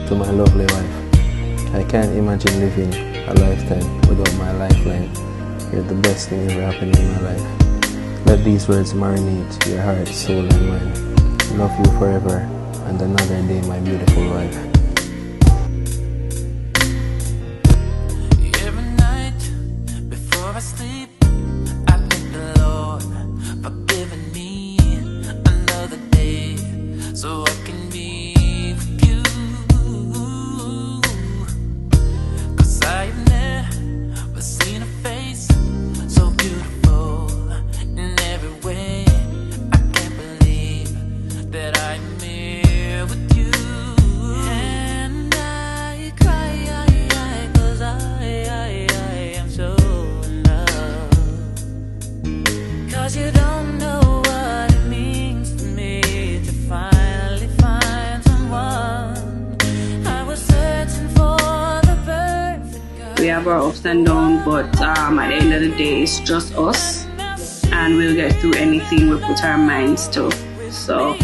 to my lovely wife. I can't imagine living a lifetime without my lifeline. You're the best thing ever happened in my life. Let these words marinate your heart, soul, and mind. Love you forever and another day, my beautiful wife. Every night before I sleep, I thank the Lord for giving me another day so I can be with you. 'Cause I've never seen a face so beautiful in every way. I can't believe that I'm here with you. And I cry 'cause I am so in love. 'Cause you don't know what it means to me to finally find someone. I was searching for the perfect girl. We have our ups and downs, but at the end of the day, it's just us, and we'll get through anything we put our minds to. So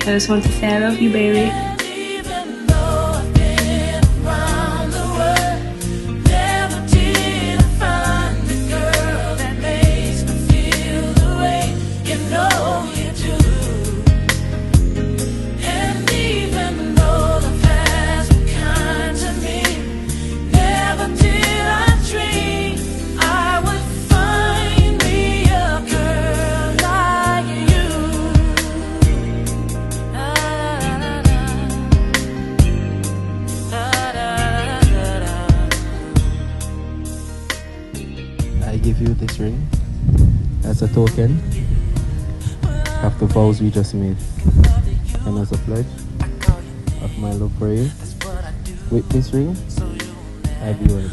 I just want to say I love you, baby. Even though I've been around the world, never did I find a girl that makes me feel the way you know you do. And even though the past was kind to me, never did I dream I would find me a girl like you. I give you this ring as a token of the vows we just made, and as a pledge of my love for you. With this ring, I be yours.